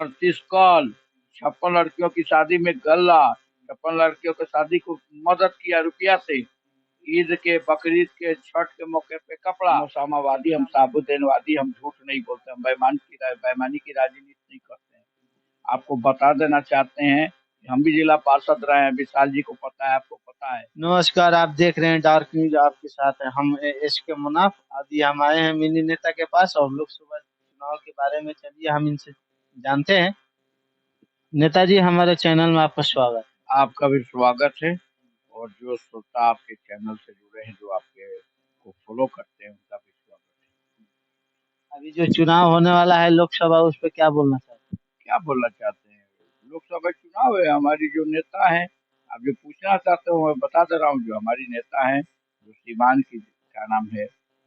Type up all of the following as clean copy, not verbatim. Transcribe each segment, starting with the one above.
38 call, 56 लड़कियों की शादी में गल्ला, 56 लड़कियों की शादी को मदद किया रुपया से, ईद के, बकरीद के, छठ के मौके पे कपड़ा। हम उसामावादी, हम साबुद्दीनवादी, हम झूठ नहीं बोलते, हम बेईमानी की राजनीति नहीं करते हैं। आपको बता देना चाहते हैं कि हम भी जिला पार्षद रहे हैं, विशाल जी को पता है, आपको पता है। नमस्कार, आप देख रहे हैं डार्क न्यूज, आपके साथ है हम एस के मुनाफ। अभी हम आए हैं मिनी नेता के पास और लोकसभा चुनाव के बारे में, चलिए हम इनसे जानते हैं। नेताजी, हमारे चैनल में आपका स्वागत आपका भी स्वागत है, और जो श्रोता आपके चैनल से जुड़े हैं, जो आपके को फॉलो करते हैं, उनका भी स्वागत है। अभी जो चुनाव होने वाला है लोकसभा, उस पर क्या बोलना चाहते है। क्या बोलना चाहते हैं? लोकसभा चुनाव है, हमारी जो नेता है, आप जो पूछना चाहते हो मैं बता दे रहा हूँ। जो हमारी नेता है, जो सीवान की, क्या नाम है,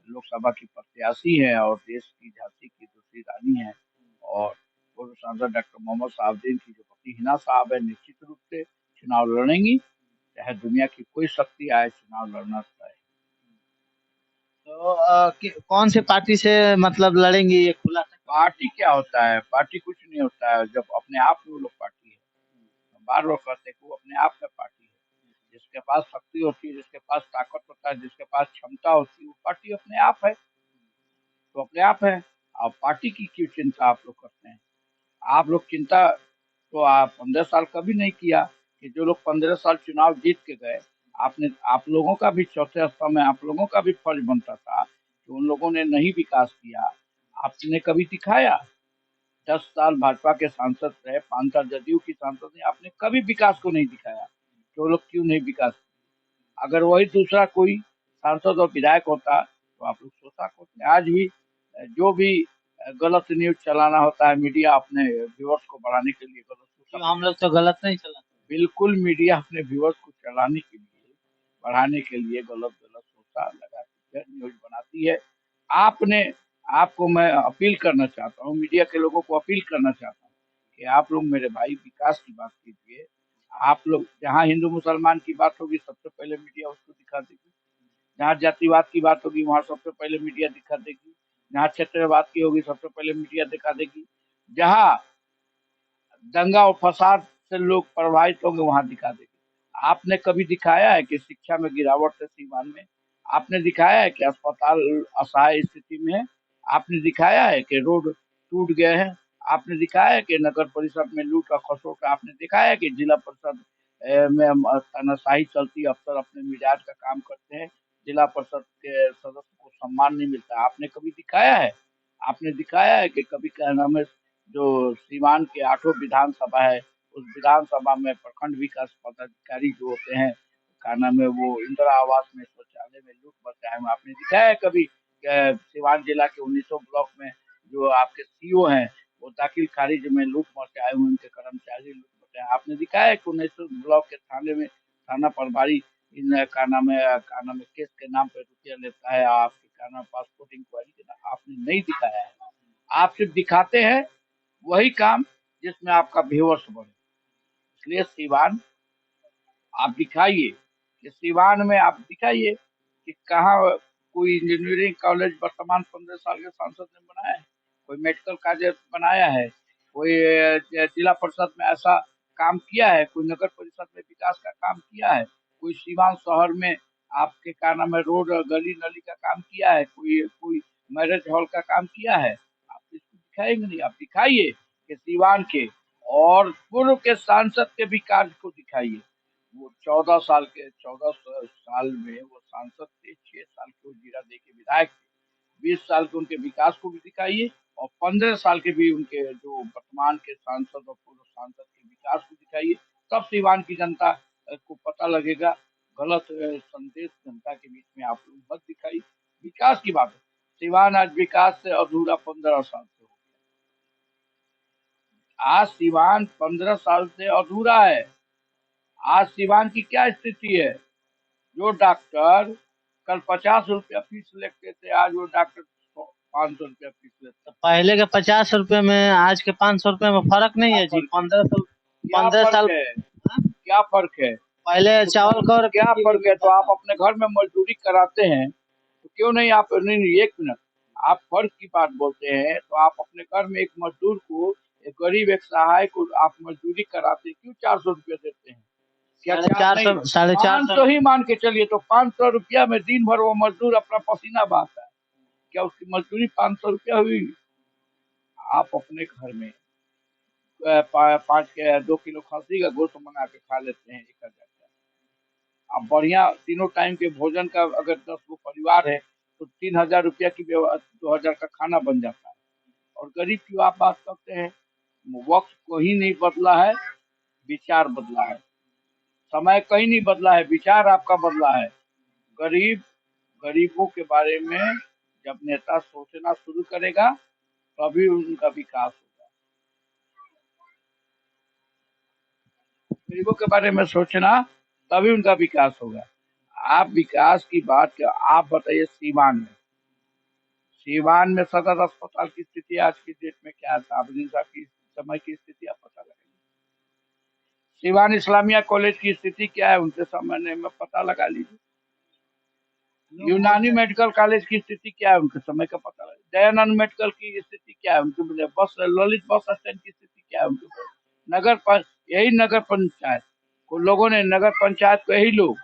लोकसभा की प्रत्याशी है और देश की झांसी की दूसरी रानी है, और पूर्व सांसद डॉक्टर मोहम्मद साहबुद्दीन की जो पति हिना साहब है, निश्चित रूप से चुनाव लड़ेंगी। चाहे दुनिया की कोई शक्ति आए, चुनाव लड़ना तय है। हैं? तो कौन से पार्टी से मतलब लड़ेंगे, ये खुला था? पार्टी क्या होता है? पार्टी कुछ नहीं होता है, जब अपने आप में वो लोग पार्टी है। बार बार कहते हैं कि वो अपने आप में पार्टी है। जिसके पास शक्ति होती है, जिसके पास ताकत होता है, जिसके पास क्षमता होती है, वो पार्टी अपने आप है, तो अपने आप है। अब पार्टी की क्यों चिंता आप लोग करते हैं? आप लोग चिंता तो आप 15 साल कभी नहीं किया, कि जो लोग 15 साल चुनाव जीत के गए, आपने, आप लोगों का भी चौथे स्तंभ में आप लोगों का भी फर्ज बनता था कि उन लोगों ने नहीं विकास किया। आपने कभी दिखाया? 10 साल भाजपा के सांसद रहे, 5 साल जदयू की सांसद ने, आपने कभी विकास को नहीं दिखाया। जो लोग क्यों नहीं विकास? अगर वही दूसरा कोई सांसद और विधायक होता तो आप लोग सोचा करते। आज भी जो भी गलत न्यूज चलाना होता है, मीडिया अपने व्यूअर्स को बढ़ाने के लिए गलत क्यों, सोचा, हम लोग तो गलत नहीं चलाते। बिल्कुल मीडिया अपने व्यूअर्स को चलाने के लिए, बढ़ाने के लिए गलत गलत सोचा लगाती है, न्यूज बनाती है। आपने, आपको मैं अपील करना चाहता हूँ, मीडिया के लोगों को अपील करना चाहता हूँ कि आप लोग मेरे भाई विकास की बात कीजिए। आप लोग जहाँ हिंदू मुसलमान की बात होगी, सबसे पहले मीडिया उसको दिखा देगी। जहाँ जातिवाद की बात होगी, वहाँ सबसे पहले मीडिया दिखा देगी। जहाँ क्षेत्रवाद की होगी, सबसे पहले मीडिया दिखा देगी। जहाँ दंगा और फसाद से लोग प्रभावित होंगे, वहाँ दिखा देगी। आपने कभी दिखाया है कि शिक्षा में गिरावट है सीवान में? आपने दिखाया है कि अस्पताल असहाय स्थिति में है? आपने दिखाया है कि रोड टूट गए हैं? आपने दिखाया है कि नगर परिषद में लूट और खसोट है? आपने दिखाया है कि जिला परिषद में तानाशाही चलती, अफसर अपने मिजाज का काम करते हैं, जिला परिषद के सदस्य को सम्मान नहीं मिलता? आपने कभी दिखाया है? आपने दिखाया है कि कभी, क्या नाम है, जो सीवान के 8 विधानसभा है, उस विधानसभा में प्रखंड विकास पदाधिकारी जो होते हैं, क्या नाम है, वो इंदिरा आवास में, शौचालय में लूट मचाए हुए आपने दिखाया है कभी? सीवान जिला के 1900 ब्लॉक में जो आपके सीओ हैं, वो दाखिल खारिज में लूट मचाए हुए, उनके कर्मचारी लूट मचाए, आपने दिखाया है कि 1900 ब्लॉक के थाने में थाना प्रभारी इन, क्या नाम है, केस के नाम पे रुपया लेता है, आपके क्या नाम, पासपोर्ट इंक्वायरी के नाम, आपने नहीं दिखाया है। आप सिर्फ दिखाते हैं वही काम जिसमें आपका व्यूअर्स बढ़े। इसलिए सिवान आप दिखाइए, कि सिवान में आप दिखाइए कि कहाँ कोई इंजीनियरिंग कॉलेज वर्तमान 15 साल के सांसद ने बनाया है, कोई मेडिकल कॉलेज बनाया है, कोई जिला परिषद में ऐसा काम किया है, कोई नगर परिषद में विकास का काम किया है, कोई सिवान शहर में आपके क्या नाम है, रोड गली नली का काम किया है, कोई कोई मैरिज हॉल का काम किया है? आप इसको दिखाएंगे नहीं। आप दिखाइए कि सिवान के और पूर्व के सांसद के भी कार्य को दिखाइए। वो 14 साल में वो सांसद थे, 6 साल के वो जीरा दे के विधायक थे, 20 साल के उनके विकास को भी दिखाइए, और 15 साल के भी उनके जो वर्तमान के सांसद और पूर्व सांसद के विकास को दिखाइए। तब सीवान की जनता को पता लगेगा। गलत संदेश जनता के बीच में आप लोग मत दिखाइए। विकास की बात है, सीवान आज विकास से अधूरा 15 साल से हो गया। आज सीवान 15 साल से अधूरा है। आज सीवान की क्या स्थिति है? जो डॉक्टर कल 50 रुपया फीस लेते थे, आज वो डॉक्टर 500 रुपया फीस लेते तो पहले के 50 रुपए में आज के 500 रुपए में फर्क नहीं है जी। हैं। 15 साल, क्या 15 साल। फर्क है? हाँ? क्या फर्क है? पहले तो चावल का और क्या फर्क है? तो आप अपने घर में मजदूरी कराते हैं, तो क्यों नहीं आप, नहीं नहीं, एक मिनट, आप फर्क की बात बोलते हैं, तो आप अपने घर में एक मजदूर को एक गरीब एक सहाय को आप मजदूरी कराते क्यों 400 रुपया देते हैं? क्या साढ़े चार चार नहीं, सौ साढ़े चार पाँच सौ सौ ही मान के चलिए, तो 500 रुपया में दिन भर वो मजदूर अपना पसीना बहाता है, क्या उसकी मजदूरी 500 रुपया हुई? आप अपने घर में 2 किलो खस्सी का गोश्त बना के खा लेते हैं 1,000 का। अब बढ़िया तीनों टाइम के भोजन का अगर 10 गो परिवार है तो 3,000 रुपया की 2,000 का खाना बन जाता है। और गरीब की आप बात करते हैं, वक्त कोई नहीं बदला है, विचार बदला है। समय कहीं नहीं बदला है, विचार आपका बदला है। गरीब गरीबों के बारे में जब नेता सोचना शुरू करेगा तभी उनका विकास होगा। गरीबों के बारे में सोचना तभी उनका विकास होगा। आप विकास की बात कर, आप बताइए सीवान में सदर अस्पताल की स्थिति आज की डेट में क्या है? साहब की समय की स्थिति आप पता लगाइए। सीवान इस्लामिया कॉलेज की स्थिति क्या है उनके समय में पता लगा लीजिए। यूनानी मेडिकल कॉलेज की स्थिति क्या है उनके समय का पता लगा। दयानंद मेडिकल की स्थिति क्या है उनके, बस ललित बस स्टैंड की स्थिति क्या है उनके, यही नगर पंचायत को लोगों ने, नगर पंचायत को यही लोग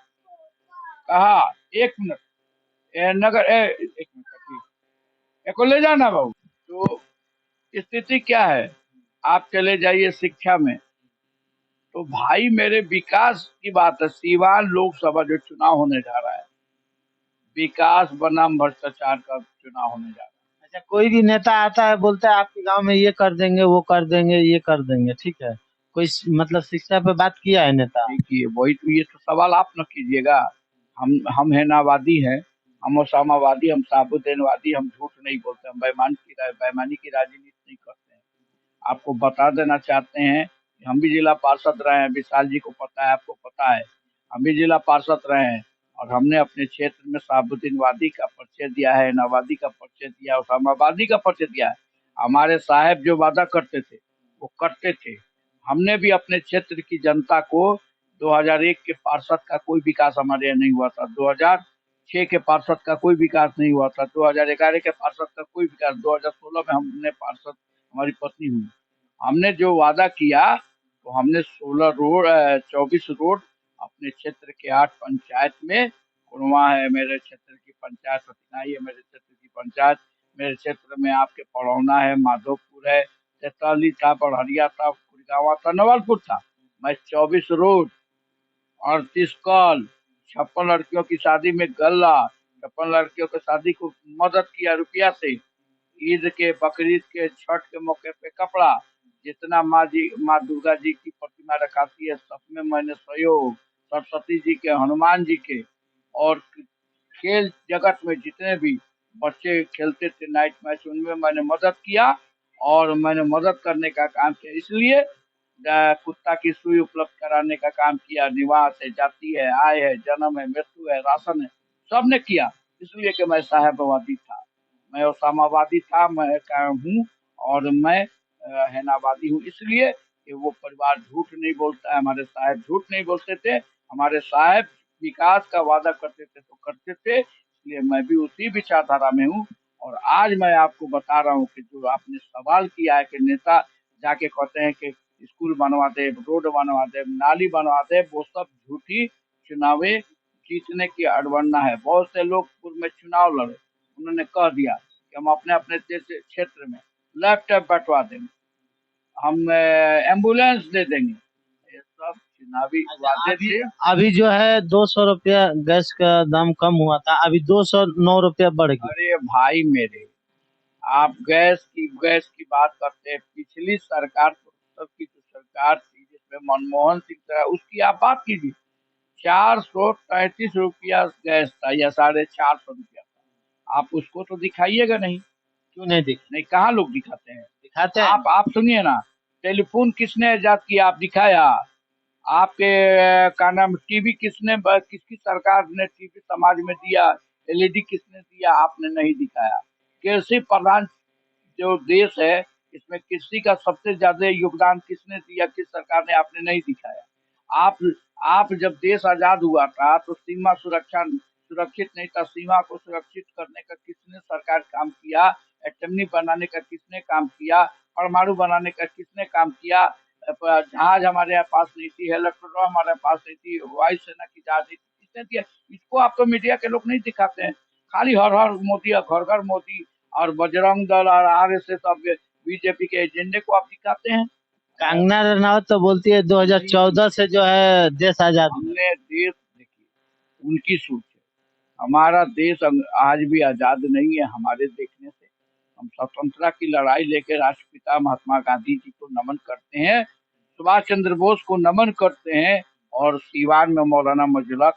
कहा, एक मिनट एक मिनट को ले जाना बाबू। तो स्थिति क्या है, आप चले जाइए शिक्षा में, तो भाई मेरे विकास की बात है। सीवान लोकसभा जो चुनाव होने जा रहा है, विकास बनाम भ्रष्टाचार का चुनाव होने जा रहा है। अच्छा, कोई भी नेता आता है बोलता है आपके गांव में ये कर देंगे, वो कर देंगे, ये कर देंगे, ठीक है। कोई मतलब शिक्षा पे बात किया है नेता? देखिए वही तो, ये तो सवाल आप न कीजिएगा। हम हैनावादी हैं, हम ओसामावादी, हम साबुद्दीनवादी, हम झूठ नहीं बोलते, हम बेईमानी की राजनीति नहीं करते हैं। आपको बता देना चाहते हैं कि हम भी जिला पार्षद रहे हैं, विशाल जी को पता है, आपको पता है, हम भी जिला पार्षद रहे हैं। और हमने अपने क्षेत्र में साबुद्दीनवादी का परिचय दिया है, हैनावादी का परिचय दिया है, ओसामावादी का परिचय दिया है। हमारे साहब जो वादा करते थे वो करते थे। हमने भी अपने क्षेत्र की जनता को, 2001 के पार्षद का कोई विकास हमारे यहाँ नहीं हुआ था, 2006 के पार्षद का कोई विकास नहीं हुआ था, 2011 के पार्षद का कोई विकास, 2016 में हमने पार्षद, हमारी पत्नी हुई, हमने जो वादा किया तो हमने 24 रोड अपने क्षेत्र के 8 पंचायत में, कुरवा है मेरे क्षेत्र की पंचायत, सतनाई है मेरे क्षेत्र की पंचायत, मेरे क्षेत्र में आपके पड़ौना है, माधोपुर है, तेतरली था, बड़हरिया था, कुरगावा था, नवलपुर था। मैं 24 रोड, 38 कल, 56 लड़कियों की शादी में गल्ला, 56 लड़कियों की शादी को मदद किया रुपया से, ईद के, बकरीद के, छठ के मौके पे कपड़ा, जितना माँ दुर्गा जी की प्रतिमा रखाती है सब में मैंने सहयोग, सरस्वती जी के, हनुमान जी के, और खेल जगत में जितने भी बच्चे खेलते थे नाइट मैच, उनमें मैंने मदद किया। और मैंने मदद करने का काम किया, इसलिए कुत्ता की सुई उपलब्ध कराने का काम किया। निवास है, जाति है, आय है, जन्म है, मृत्यु है, राशन है, सब ने किया, इसलिए कि मैं साहेबवादी था, मैं ओसामावादी था, मैं हूँ, और मैं हैनावादी हूँ, इसलिए कि वो परिवार झूठ नहीं बोलता है, हमारे साहब झूठ नहीं बोलते थे, हमारे साहब विकास का वादा करते थे तो करते थे, इसलिए मैं भी उसी विचारधारा में हूँ। और आज मैं आपको बता रहा हूँ कि जो आपने सवाल किया है कि नेता जाके कहते हैं कि स्कूल बनवा दे, रोड बनवा दे, नाली बनवा दे, वो सब झूठी चुनावे जीतने की अड़वन्ना है। बहुत से लोग पूर्व में चुनाव लड़े, उन्होंने कह दिया कि हम अपने अपने क्षेत्र में लैपटॉप बंटवा देंगे, हम एम्बुलेंस दे देंगे, ये सब चुनावी वादे थे। अभी जो है 200 रुपया गैस का दाम कम हुआ था, अभी 209 रुपया बढ़ गया। अरे भाई मेरे, आप गैस की बात करते हैं, पिछली सरकार सबकी जो सरकार थी जिसमें मनमोहन सिंह था, उसकी आप बात कीजिए, 433 रुपया गैस था या 450 रुपया था। आप उसको तो दिखाइएगा नहीं। क्यों नहीं दिख नहीं, कहाँ लोग दिखाते हैं? दिखाते हैं? आप सुनिए ना, टेलीफोन किसने इजाद किया? आप दिखाया? आपके का नाम टीवी किसकी सरकार ने टीवी समाज में दिया? एलईडी किसने दिया? आपने नहीं दिखाया। कृषि प्रधान जो देश है, इसमें कृषि का सबसे ज्यादा योगदान किसने दिया, किस सरकार ने? आपने नहीं दिखाया। आप आप जब देश आजाद हुआ था तो सीमा सुरक्षित नहीं था, सीमा को सुरक्षित करने का किसने सरकार काम किया? एटमी बनाने का किसने काम किया, परमाणु बनाने का किसने काम किया, जहाज हमारे यहाँ पास नहीं थी, हेलीकॉप्टर हमारे पास नहीं थी, वायुसेना की जहाज नहीं थी, किसने दिया? इसको आपको मीडिया के लोग नहीं दिखाते हैं। खाली हर हर मोदी और घर घर मोदी और बजरंग दल और आरएसएस और बीजेपी के एजेंडे को आप दिखाते हैं। कंगना रनावत तो बोलती है 2014 से जो है देश आजाद हुआ। हमने देश, देखिए उनकी सोच है, हमारा देश आज भी आजाद नहीं है हमारे देखने से। हम स्वतंत्रता की लड़ाई लेकर राष्ट्रपिता महात्मा गांधी जी को नमन करते हैं, सुभाष चंद्र बोस को नमन करते हैं, और सीवान में मौलाना मजुला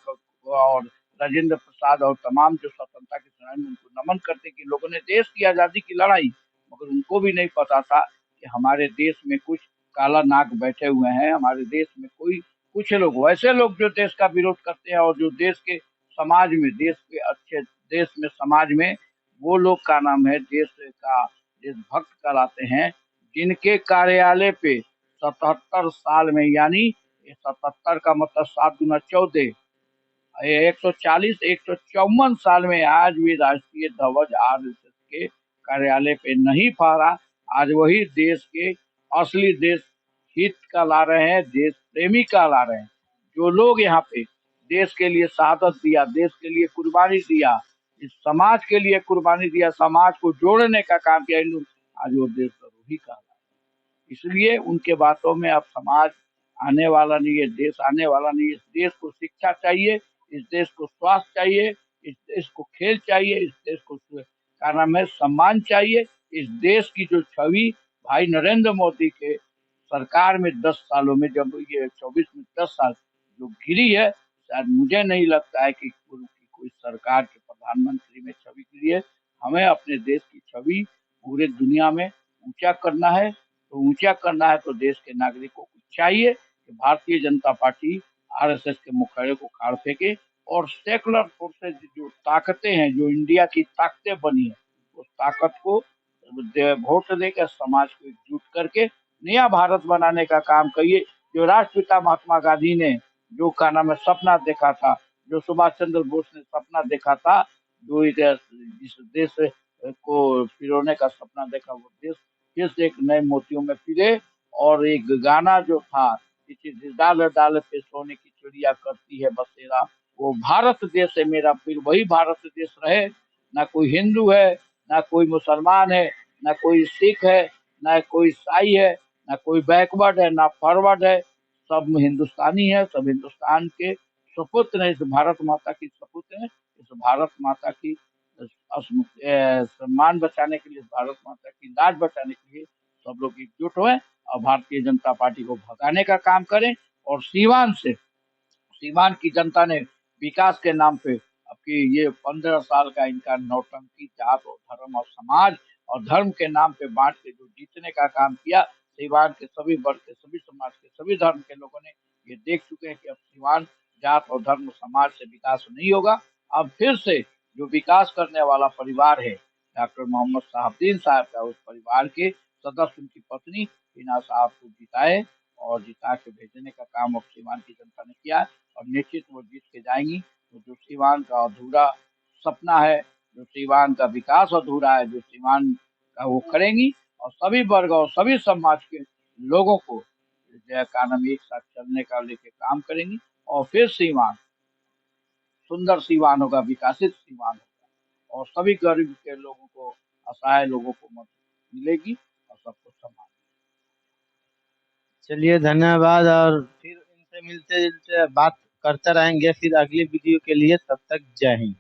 और राजेंद्र प्रसाद और तमाम जो स्वतंत्रता के सेनानी उनको नमन करते हैं कि लोगों ने देश की आजादी की लड़ाई। मगर उनको भी नहीं पता था कि हमारे देश में कुछ काला नाग बैठे हुए हैं, हमारे देश में कोई कुछ लोग, वैसे लोग जो देश का विरोध करते हैं और जो देश के समाज में, देश के अच्छे देश में समाज में वो लोग का नाम है देश का देशभक्त कहलाते हैं, जिनके कार्यालय पे 77 साल में, यानी 77 का मतलब 7 × 14, 140, 154 साल में आज भी राष्ट्रीय ध्वज आरएसएस के कार्यालय पे नहीं फहरा। आज वही देश के असली देश हित का ला रहे हैं, देश प्रेमी का ला रहे हैं। जो लोग यहाँ पे देश के लिए शहादत दिया, देश के लिए कुर्बानी दिया, इस समाज के लिए कुर्बानी दिया, समाज को जोड़ने का काम किया, आज वो देशद्रोही का। इसलिए उनके बातों में अब समाज आने वाला नहीं है, देश आने वाला नहीं है। इस देश को शिक्षा चाहिए, इस देश को स्वास्थ्य चाहिए, इस देश को खेल चाहिए, इस देश को क्या नाम है सम्मान चाहिए। इस देश की जो छवि भाई नरेंद्र मोदी के सरकार में 10 सालों में, जब ये 24 में 10 साल जो गिरी है, शायद मुझे नहीं लगता है कि कोई सरकार के प्रधानमंत्री में छवि गिरी है। हमें अपने देश की छवि पूरे दुनिया में ऊंचा करना है। तो ऊंचा करना है तो देश के नागरिकों को चाहिए कि भारतीय जनता पार्टी आरएसएस के मुखड़े को खाड़ फेंके, और सेकुलर फोर्सेज जो ताकतें हैं, जो इंडिया की ताकतें बनी है, उस ताकत को वोट देकर समाज को एकजुट करके नया भारत बनाने का काम करिए। जो राष्ट्रपिता महात्मा गांधी ने जो का नाम है सपना देखा था, जो सुभाष चंद्र बोस ने सपना देखा था, जो इस देश को पिरोने का सपना देखा, वो देश फिर से एक नए मोतियों में फिरे। और एक गाना जो था, डाल डाल पे सोने की चिड़िया करती है बसेरा, वो भारत देश है मेरा, फिर वही भारत देश रहे। ना कोई हिंदू है, ना कोई मुसलमान है, ना कोई सिख है, ना कोई ईसाई है, ना कोई बैकवर्ड है, ना फॉरवर्ड है, सब हिंदुस्तानी है, सब हिंदुस्तान के सपुत्र हैं, इस भारत माता की सपुत्र हैं। इस भारत माता की सम्मान बचाने के लिए, भारत माता की लाज बचाने के लिए सब लोग एकजुट हुए और भारतीय जनता पार्टी को भगाने का काम करें। और सीवान की जनता ने विकास के नाम पे आपकी ये 15 साल का इनका नौटंकी, जात और धर्म और समाज और धर्म के नाम पे बांट के जो जीतने का काम किया, सीवान के सभी वर्ग के, सभी समाज के, सभी धर्म के लोगों ने ये देख चुके हैं कि अब सीवान जात और धर्म समाज से विकास नहीं होगा। अब फिर से जो विकास करने वाला परिवार है डॉक्टर मोहम्मद साहबदीन साहब का, उस परिवार के सदस्य उनकी पत्नी हिना साहब को जिताए और जिता के भेजने का काम अब सीवान की जनता ने किया, और निश्चित वो जीत के जाएंगी। तो जो सीवान का अधूरा सपना है, जो सीवान का विकास अधूरा है, जो सीवान का वो करेंगी, और सभी वर्ग और सभी समाज के लोगों को का नाम एक साथ चलने का लेके काम करेंगी, और फिर सीवान सुंदर सीवान होगा, विकासित सीवान होगा, और सभी गरीब के लोगों को, असहाय लोगों को मदद मिलेगी और सबको सम्मान। चलिए धन्यवाद, और फिर इनसे मिलते जुलते बात करते रहेंगे फिर अगली वीडियो के लिए। तब तक जय हिंद।